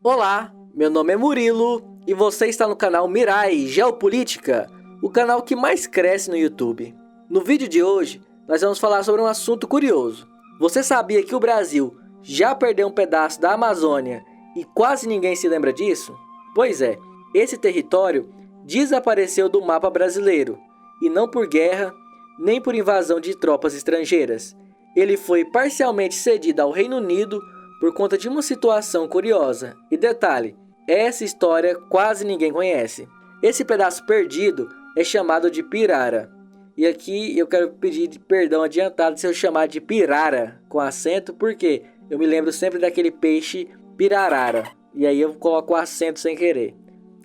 Olá, meu nome é Murilo e você está no canal Mirai Geopolítica, o canal que mais cresce no YouTube. No vídeo de hoje, nós vamos falar sobre um assunto curioso. Você sabia que o Brasil já perdeu um pedaço da Amazônia e quase ninguém se lembra disso? Pois é, esse território desapareceu do mapa brasileiro, e não por guerra, nem por invasão de tropas estrangeiras. Ele foi parcialmente cedido ao Reino Unido por conta de uma situação curiosa. E detalhe, essa história quase ninguém conhece. Esse pedaço perdido é chamado de Pirara. E aqui eu quero pedir perdão adiantado se eu chamar de Pirara com acento, porque eu me lembro sempre daquele peixe pirarara. E aí eu coloco o acento sem querer.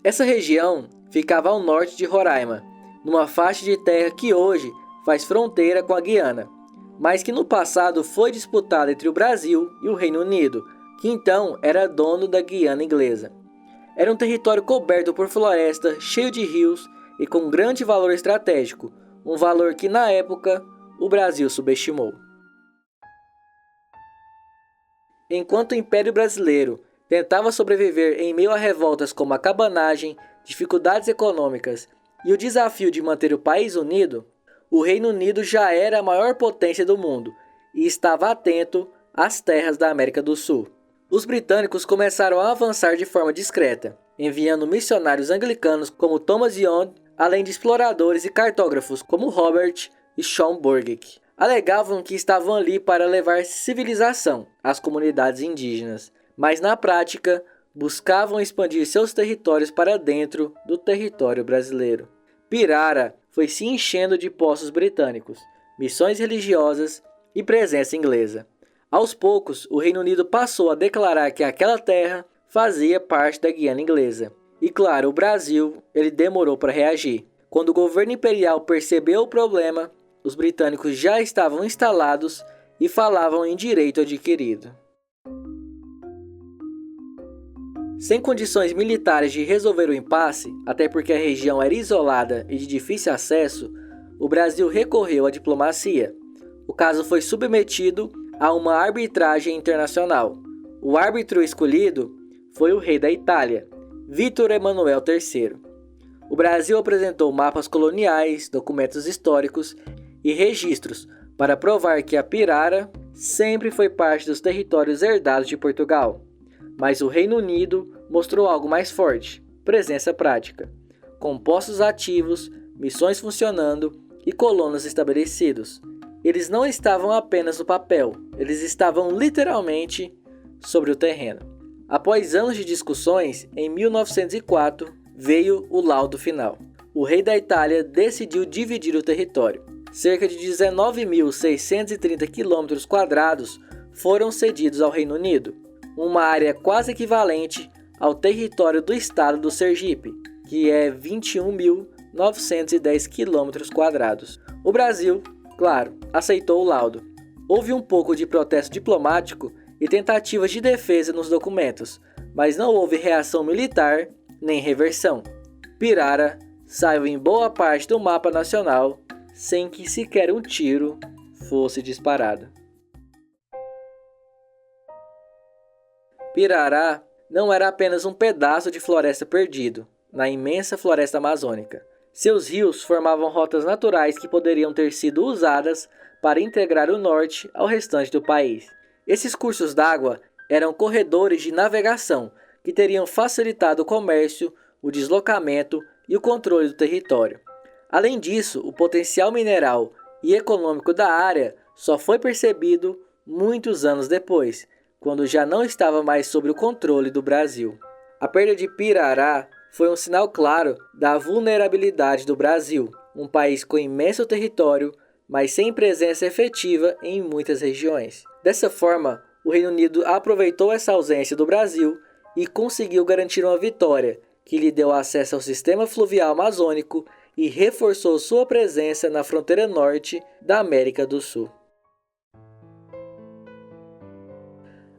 Essa região ficava ao norte de Roraima, numa faixa de terra que hoje faz fronteira com a Guiana, mas que no passado foi disputada entre o Brasil e o Reino Unido, que então era dono da Guiana Inglesa. Era um território coberto por floresta, cheio de rios e com grande valor estratégico, um valor que na época o Brasil subestimou. Enquanto o Império Brasileiro tentava sobreviver em meio a revoltas como a cabanagem, dificuldades econômicas e o desafio de manter o país unido, o Reino Unido já era a maior potência do mundo e estava atento às terras da América do Sul. Os britânicos começaram a avançar de forma discreta, enviando missionários anglicanos como Thomas Young, além de exploradores e cartógrafos como Robert e Schomburgk. Alegavam que estavam ali para levar civilização às comunidades indígenas, mas na prática buscavam expandir seus territórios para dentro do território brasileiro. Pirara foi se enchendo de postos britânicos, missões religiosas e presença inglesa. Aos poucos, o Reino Unido passou a declarar que aquela terra fazia parte da Guiana Inglesa. E claro, o Brasil ele demorou para reagir. Quando o governo imperial percebeu o problema, os britânicos já estavam instalados e falavam em direito adquirido. Sem condições militares de resolver o impasse, até porque a região era isolada e de difícil acesso, o Brasil recorreu à diplomacia. O caso foi submetido a uma arbitragem internacional. O árbitro escolhido foi o rei da Itália, Vítor Emanuel III. O Brasil apresentou mapas coloniais, documentos históricos e registros para provar que a Pirara sempre foi parte dos territórios herdados de Portugal. Mas o Reino Unido mostrou algo mais forte: presença prática, com postos ativos, missões funcionando e colonos estabelecidos. Eles não estavam apenas no papel, eles estavam literalmente sobre o terreno. Após anos de discussões, em 1904 veio o laudo final. O rei da Itália decidiu dividir o território. Cerca de 19.630 km² foram cedidos ao Reino Unido, uma área quase equivalente ao território do estado do Sergipe, que é 21.910 km². O Brasil, claro, aceitou o laudo. Houve um pouco de protesto diplomático e tentativas de defesa nos documentos, mas não houve reação militar nem reversão. Pirara saiu em boa parte do mapa nacional sem que sequer um tiro fosse disparado. Pirará não era apenas um pedaço de floresta perdido na imensa floresta amazônica. Seus rios formavam rotas naturais que poderiam ter sido usadas para integrar o norte ao restante do país. Esses cursos d'água eram corredores de navegação que teriam facilitado o comércio, o deslocamento e o controle do território. Além disso, o potencial mineral e econômico da área só foi percebido muitos anos depois, quando já não estava mais sob o controle do Brasil. A perda de Pirará foi um sinal claro da vulnerabilidade do Brasil, um país com imenso território, mas sem presença efetiva em muitas regiões. Dessa forma, o Reino Unido aproveitou essa ausência do Brasil e conseguiu garantir uma vitória que lhe deu acesso ao sistema fluvial amazônico e reforçou sua presença na fronteira norte da América do Sul.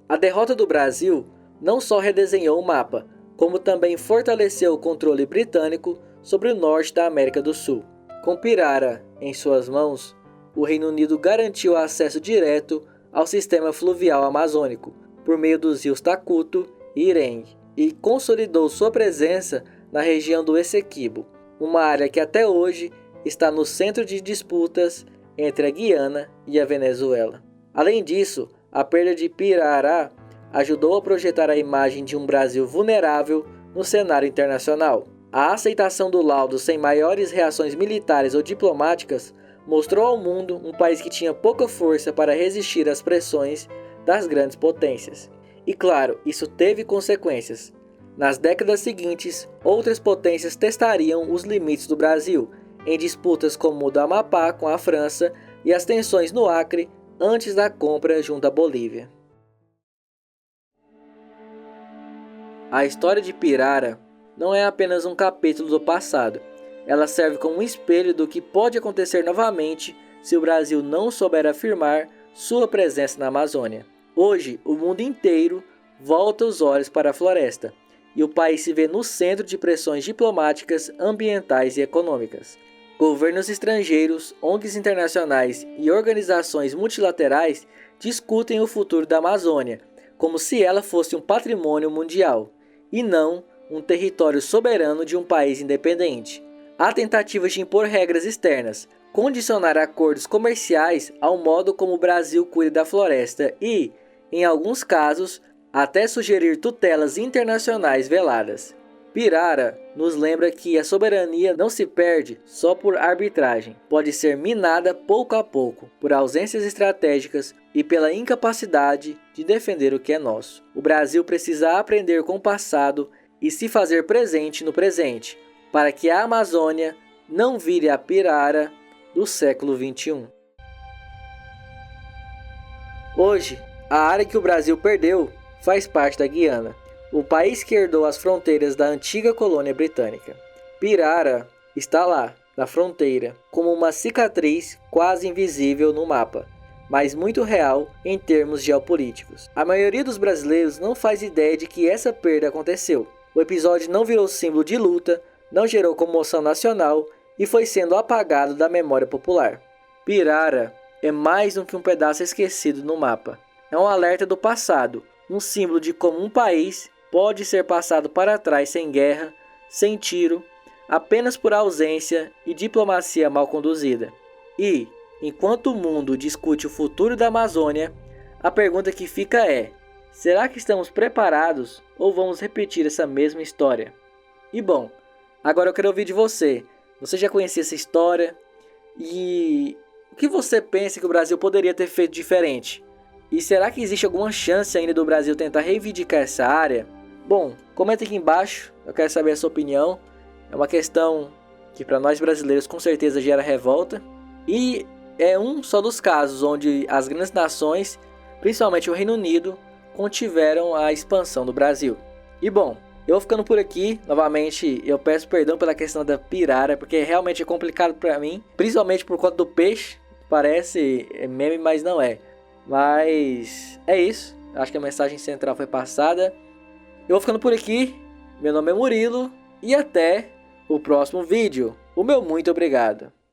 A derrota do Brasil não só redesenhou o mapa, como também fortaleceu o controle britânico sobre o norte da América do Sul. Com Pirara em suas mãos, o Reino Unido garantiu acesso direto ao sistema fluvial amazônico, por meio dos rios Tacuto e Irengue. e consolidou sua presença na região do Essequibo, uma área que até hoje está no centro de disputas entre a Guiana e a Venezuela. Além disso, a perda de Pirará ajudou a projetar a imagem de um Brasil vulnerável no cenário internacional. A aceitação do laudo sem maiores reações militares ou diplomáticas mostrou ao mundo um país que tinha pouca força para resistir às pressões das grandes potências. E claro, isso teve consequências. Nas décadas seguintes, outras potências testariam os limites do Brasil, em disputas como o do Amapá com a França e as tensões no Acre antes da compra junto à Bolívia. A história de Pirara não é apenas um capítulo do passado. Ela serve como um espelho do que pode acontecer novamente se o Brasil não souber afirmar sua presença na Amazônia. Hoje, o mundo inteiro volta os olhos para a floresta, e o país se vê no centro de pressões diplomáticas, ambientais e econômicas. Governos estrangeiros, ONGs internacionais e organizações multilaterais discutem o futuro da Amazônia, como se ela fosse um patrimônio mundial, e não um território soberano de um país independente. Há tentativas de impor regras externas, condicionar acordos comerciais ao modo como o Brasil cuida da floresta e, em alguns casos, até sugerir tutelas internacionais veladas. Pirara nos lembra que a soberania não se perde só por arbitragem, pode ser minada pouco a pouco, por ausências estratégicas e pela incapacidade de defender o que é nosso. O Brasil precisa aprender com o passado e se fazer presente no presente, para que a Amazônia não vire a Pirara do século XXI. Hoje, a área que o Brasil perdeu faz parte da Guiana, o país que herdou as fronteiras da antiga colônia britânica. Pirara está lá, na fronteira, como uma cicatriz quase invisível no mapa, mas muito real em termos geopolíticos. A maioria dos brasileiros não faz ideia de que essa perda aconteceu. O episódio não virou símbolo de luta, não gerou comoção nacional e foi sendo apagado da memória popular. Pirara é mais do que um pedaço esquecido no mapa. É um alerta do passado, um símbolo de como um país pode ser passado para trás sem guerra, sem tiro, apenas por ausência e diplomacia mal conduzida. E, enquanto o mundo discute o futuro da Amazônia, a pergunta que fica é: será que estamos preparados ou vamos repetir essa mesma história? E bom, agora eu quero ouvir de você. Você já conhecia essa história? E o que você pensa que o Brasil poderia ter feito diferente? E será que existe alguma chance ainda do Brasil tentar reivindicar essa área? Bom, comenta aqui embaixo, eu quero saber a sua opinião. É uma questão que para nós brasileiros com certeza gera revolta. E é um só dos casos onde as grandes nações, principalmente o Reino Unido, contiveram a expansão do Brasil. E bom, eu vou ficando por aqui. Novamente, eu peço perdão pela questão da Pirara, porque realmente é complicado para mim, principalmente por conta do peixe. Parece meme, mas não é. Mas é isso. Acho que a mensagem central foi passada. Eu vou ficando por aqui. Meu nome é Murilo e até o próximo vídeo. O meu muito obrigado.